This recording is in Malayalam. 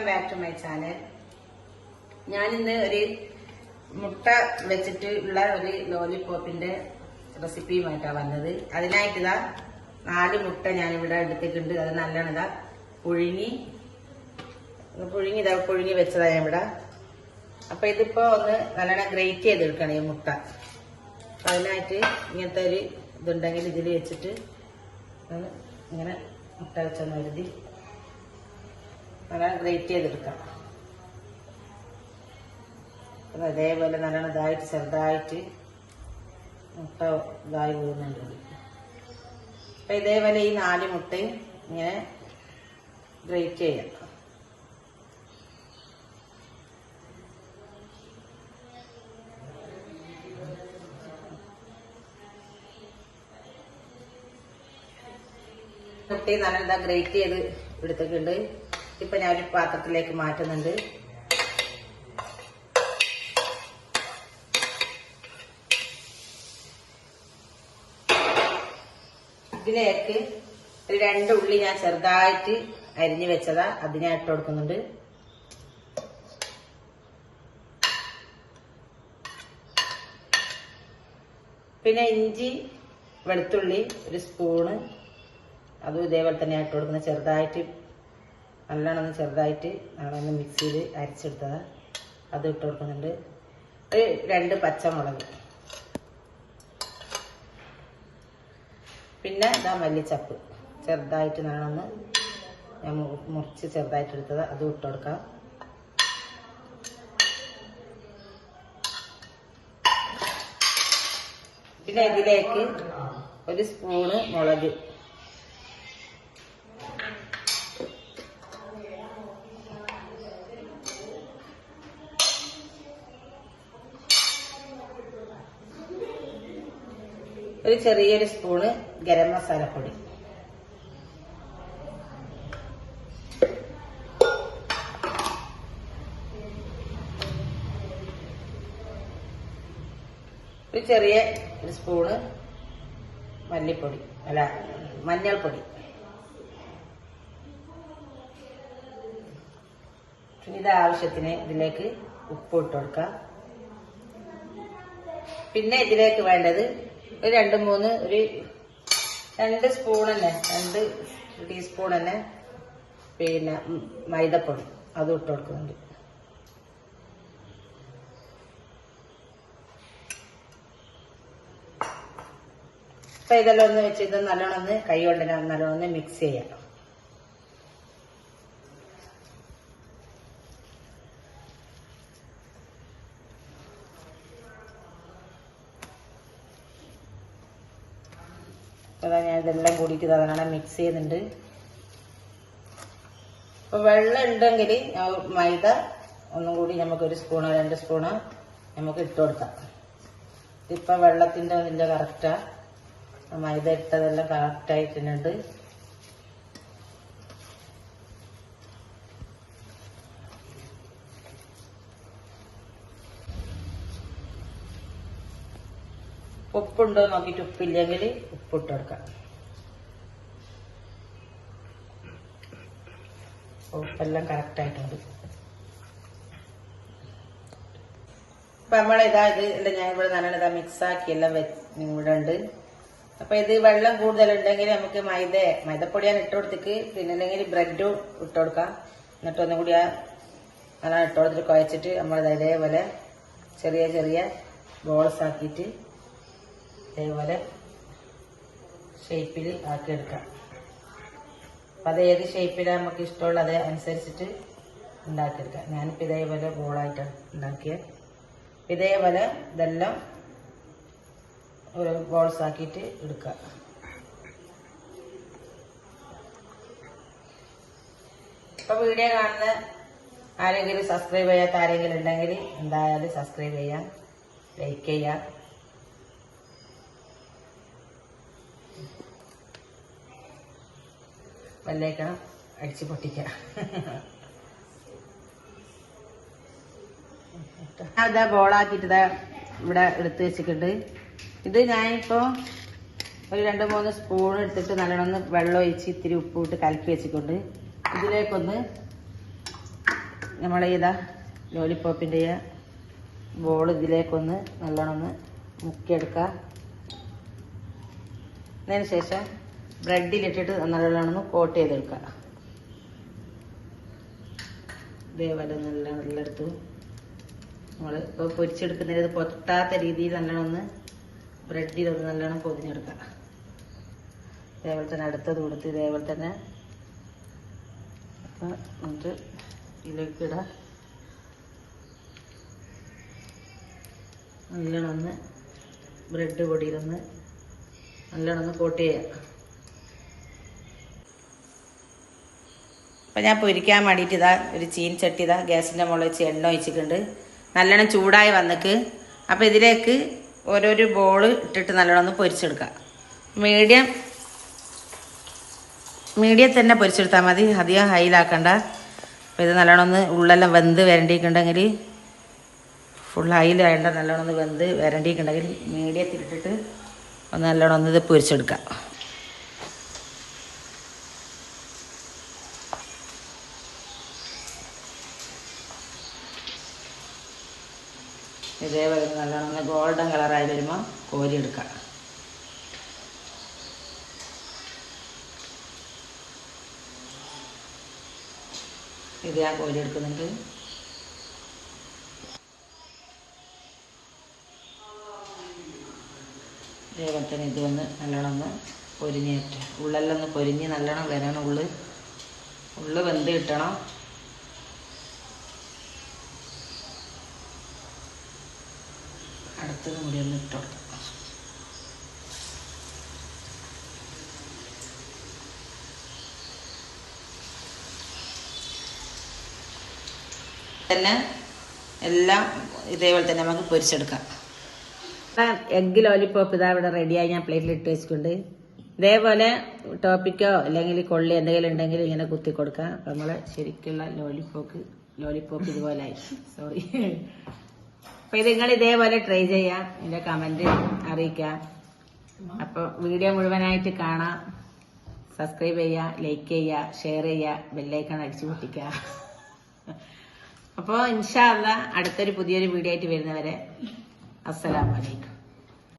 Back to my channel. ഞാനിന്ന് ഒരു മുട്ട വെച്ചിട്ടുള്ള ഒരു ലോലിപോപ്പിന്റെ റെസിപ്പിയുമായിട്ടാണ് വന്നത്. അതിനായിട്ട് ഇതാ 4 മുട്ട ഞാനിവിടെ എടുത്തിട്ടുണ്ട്. അത് നല്ലോണം ഇതാ പുഴുങ്ങി വെച്ചതാ ഞാൻ ഇവിടെ. അപ്പൊ ഇതിപ്പോ ഒന്ന് നല്ലോണം ഗ്രേറ്റ് ചെയ്തെടുക്കണം ഈ മുട്ട. അതിനായിട്ട് ഇങ്ങനത്തെ ഒരു ഇതുണ്ടെങ്കിൽ ഇതിൽ വെച്ചിട്ട് ഇങ്ങനെ മുട്ട വെച്ചൊന്ന് എഴുതി നല്ലോണം ഗ്രേറ്റ് ചെയ്തെടുക്കാം. അതേപോലെ നല്ലോണം ഇതായിട്ട് ചെറുതായിട്ട് മുട്ട ഇതായി വീഴുന്നുണ്ട്. അപ്പൊ ഇതേപോലെ ഈ 4 മുട്ടയും ഇങ്ങനെ ഗ്രേറ്റ് ചെയ്യാം. മുട്ട നല്ല ഗ്രേറ്റ് ചെയ്ത് എടുത്തിട്ടുണ്ട്. ഇപ്പൊ ഞാൻ ഒരു പാത്രത്തിലേക്ക് മാറ്റുന്നുണ്ട്. ഇതിലേക്ക് ഒരു 2 ഉള്ളി ഞാൻ ചെറുതായിട്ട് അരിഞ്ഞു വെച്ചതാ, അത് ഞാൻ ഇട്ട് കൊടുക്കുന്നുണ്ട്. പിന്നെ ഇഞ്ചി വെളുത്തുള്ളി 1 സ്പൂണ്, അതും ഇതേപോലെ തന്നെ ഇട്ട് കൊടുക്കുന്നത്. ചെറുതായിട്ട് നല്ലോണം ചെറുതായിട്ട് നമ്മളൊന്ന് മിക്സിയിൽ അരച്ചെടുത്തതാ, അത് ഇട്ട് കൊടുക്കുന്നുണ്ട്. ഒരു 2 പച്ചമുളക്, പിന്നെ ഇതാ മല്ലിച്ചപ്പ് ചെറുതായിട്ട് നല്ലോണം ഞാൻ മുറിച്ച് ചെറുതായിട്ട് എടുത്തത്, അതും ഇട്ട് കൊടുക്കാം. പിന്നെ ഇതിലേക്ക് 1 സ്പൂണ് മുളക്, ഒരു ചെറിയൊരു സ്പൂണ് ഗരം മസാലപ്പൊടി, ഒരു ചെറിയ 1 സ്പൂണ് മല്ലിപ്പൊടി അല്ല മഞ്ഞൾപ്പൊടി. ഇത് ആവശ്യത്തിന് ഇതിലേക്ക് ഉപ്പ് ഇട്ട് കൊടുക്കാം. പിന്നെ ഇതിലേക്ക് വേണ്ടത് ഒരു 2 സ്പൂൺ തന്നെ, 2 ടീസ്പൂൺ തന്നെ പിന്നെ മൈദപ്പൊടി, അതും ഇട്ട് കൊടുക്കുന്നുണ്ട്. അപ്പൊ ഇതെല്ലാം ഒന്ന് വെച്ച് ഇത് നല്ലോണം കൈ കൊണ്ട് നല്ലോണം മിക്സ് ചെയ്യാം. അതാ ഞാൻ ഇതെല്ലാം കൂടിയിട്ട് നല്ലോണം മിക്സ് ചെയ്യുന്നുണ്ട്. അപ്പൊ വെള്ളം ഉണ്ടെങ്കിൽ മൈദ ഒന്നും കൂടി നമുക്ക് 1 സ്പൂണോ 2 സ്പൂണോ നമുക്ക് ഇട്ട് കൊടുക്കാം. ഇപ്പൊ വെള്ളത്തിന്റെ ഒന്നില്ല, കറക്റ്റാ. മൈദ ഇട്ടതെല്ലാം കറക്റ്റായിട്ടുണ്ട്. ഉപ്പുണ്ടോ നോക്കിയിട്ട് ഉപ്പില്ലെങ്കിൽ ഉപ്പിട്ട് കൊടുക്കാം. ഉപ്പെല്ലാം കറക്റ്റായിട്ടുണ്ട്. അപ്പൊ നമ്മളിതാ ഇത് ഞാൻ ഇവിടെ നല്ലോണം മിക്സ് ആക്കി എല്ലാം ഇവിടെ ഉണ്ട്. അപ്പൊ ഇത് വെള്ളം കൂടുതലുണ്ടെങ്കിൽ നമുക്ക് മൈദപ്പൊടിയാണ് ഇട്ട് കൊടുത്തേക്ക്, പിന്നെ അല്ലെങ്കിൽ ബ്രെഡും ഇട്ട് കൊടുക്കാം. എന്നിട്ട് ഒന്നും കൂടി നല്ലോണം ഇട്ട് കൊടുത്തിട്ട് കുഴച്ചിട്ട് നമ്മളിത് ഇതേപോലെ ചെറിയ ചെറിയ ബോൾസ് ആക്കിയിട്ട് ഇതേപോലെ ഷേപ്പിൽ ആക്കിയെടുക്കാം. അപ്പം അത് ഏത് ഷേപ്പിലാണ് നമുക്ക് ഇഷ്ടമുള്ള അത് അനുസരിച്ചിട്ട് ഉണ്ടാക്കിയെടുക്കാം. ഞാനിപ്പോൾ ഇതേപോലെ ബോളായിട്ടാണ് ഉണ്ടാക്കിയത്. ഇതേപോലെ ഇതെല്ലാം ഒരു ബോൾസ് ആക്കിയിട്ട് എടുക്കുക. ഇപ്പൊ വീഡിയോ കാണുന്ന ആരെങ്കിലും സബ്സ്ക്രൈബ് ചെയ്യാത്ത ആരെങ്കിലും ഉണ്ടെങ്കിൽ എന്തായാലും സബ്സ്ക്രൈബ് ചെയ്യാം, ലൈക്ക് ചെയ്യാം. ബെല്ലൈക്കൺ അടിച്ച് പൊട്ടിക്കാം. ഇതാ ബോളാക്കിയിട്ട് ഇതാ ഇവിടെ എടുത്ത് വെച്ചിട്ടുണ്ട്. ഇത് ഞാനിപ്പോ ഒരു 2-3 സ്പൂൺ എടുത്തിട്ട് നല്ലോണം വെള്ളം ഒഴിച്ച് ഇത്തിരി ഉപ്പ് ഇട്ട് കലക്കി വെച്ചിട്ടുണ്ട്. ഇതിലേക്കൊന്ന് നമ്മൾ ഇതാ ലോലിപ്പോപ്പിൻ്റെ ബോൾ ഇതിലേക്കൊന്ന് നല്ലോണം ഒന്ന് മുക്കിയെടുക്കുക. അതിന് ശേഷം ബ്രെഡിലിട്ടിട്ട് നല്ലോണം ഒന്ന് കോട്ട് ചെയ്തെടുക്കുക. ഇതേപോലെ നല്ല എടുത്തു നമ്മൾ ഇപ്പോൾ പൊരിച്ചെടുക്കുന്നത് പൊട്ടാത്ത രീതിയിൽ നല്ലോണം ഒന്ന് ബ്രെഡിലൊന്ന് നല്ലോണം പൊതിഞ്ഞെടുക്കുക. ഇതേപോലെ തന്നെ അടുത്തത് കൊടുത്ത് ഇതേപോലെ തന്നെ അപ്പം എന്നിട്ട് ഇതിലേക്ക് ഇടാം. നല്ലോണം ഒന്ന് ബ്രെഡ് പൊടിയിലൊന്ന് നല്ലോണം ഒന്ന് കോട്ട് ചെയ്യാം. അപ്പം ഞാൻ പൊരിക്കാൻ വേണ്ടിയിട്ട് ഇതാ ഒരു ചീനച്ചട്ടി ഇതാ ഗ്യാസിൻ്റെ മുകളിൽ വെച്ച് എണ്ണ ഒഴിച്ചിട്ടുണ്ട്. നല്ലോണം ചൂടായി വന്നിക്ക്. അപ്പം ഇതിലേക്ക് ഓരോരോ ബോൾ ഇട്ടിട്ട് നല്ലോണം ഒന്ന് പൊരിച്ചെടുക്കാം. മീഡിയം തന്നെ പൊരിച്ചെടുത്താൽ മതി, അധികം ഹൈയിലാക്കണ്ട. അപ്പോൾ ഇത് നല്ലോണം ഒന്ന് ഉള്ളെല്ലാം വെന്ത് വരണ്ടിയിട്ടുണ്ടെങ്കിൽ ഫുൾ ഹൈയിലായണ്ട, നല്ലോണം ഒന്ന് വെന്ത് വരണ്ടിയിട്ടുണ്ടെങ്കിൽ മീഡിയത്തിലിട്ടിട്ട് ഒന്ന് നല്ലോണം ഒന്ന് ഇത് പൊരിച്ചെടുക്കാം. ഇതേപോലെ നല്ലോണം ഒന്ന് ഗോൾഡൻ കളറായി വരുമ്പോൾ കോരിയെടുക്കാം. ഇത് ഞാൻ കോരിയെടുക്കുന്നുണ്ട്. ഇതേപോലെ തന്നെ ഇത് വന്ന് നല്ലോണം ഒന്ന് പൊരിഞ്ഞിട്ട് ഉള്ളെല്ലാം ഒന്ന് പൊരിഞ്ഞ് നല്ലോണം വരണം. ഉള്ളു വെന്ത് കിട്ടണം. അടുത്തത് കൂടി ഒന്ന് ഇട്ടുകൊടുക്കാം. തന്നെ എല്ലാം ഇതേപോലെ തന്നെ നമുക്ക് പൊരിച്ചെടുക്കാം. എഗ്ഗ് ലോലിപോപ്പ് ഇതാ ഇവിടെ റെഡിയായി ഞാൻ പ്ലേറ്റിൽ ഇട്ട് വെച്ചിട്ടുണ്ട്. ഇതേപോലെ ടോപ്പിക്കോ അല്ലെങ്കിൽ കൊള്ളി എന്തെങ്കിലും ഉണ്ടെങ്കിൽ ഇങ്ങനെ കുത്തി കൊടുക്കാം. അപ്പം നമ്മളെ ശരിക്കുള്ള ലോലിപോപ്പ് ഇതുപോലെ ആയി. സോറി. അപ്പം ഇത് നിങ്ങൾ ഇതേപോലെ ട്രൈ ചെയ്യാം. എൻ്റെ കമൻറ്റ് അറിയിക്കാം. അപ്പോൾ വീഡിയോ മുഴുവനായിട്ട് കാണാം. സബ്സ്ക്രൈബ് ചെയ്യുക, ലൈക്ക് ചെയ്യുക, ഷെയർ ചെയ്യുക, ബെല്ലൈക്കൺ അടിച്ചു പൊട്ടിക്കുക. അപ്പോൾ ഇൻഷാ അല്ലാഹ് അടുത്തൊരു പുതിയൊരു വീഡിയോ ആയിട്ട് വരുന്നവരെ അസ്സലാമു അലൈക്കും.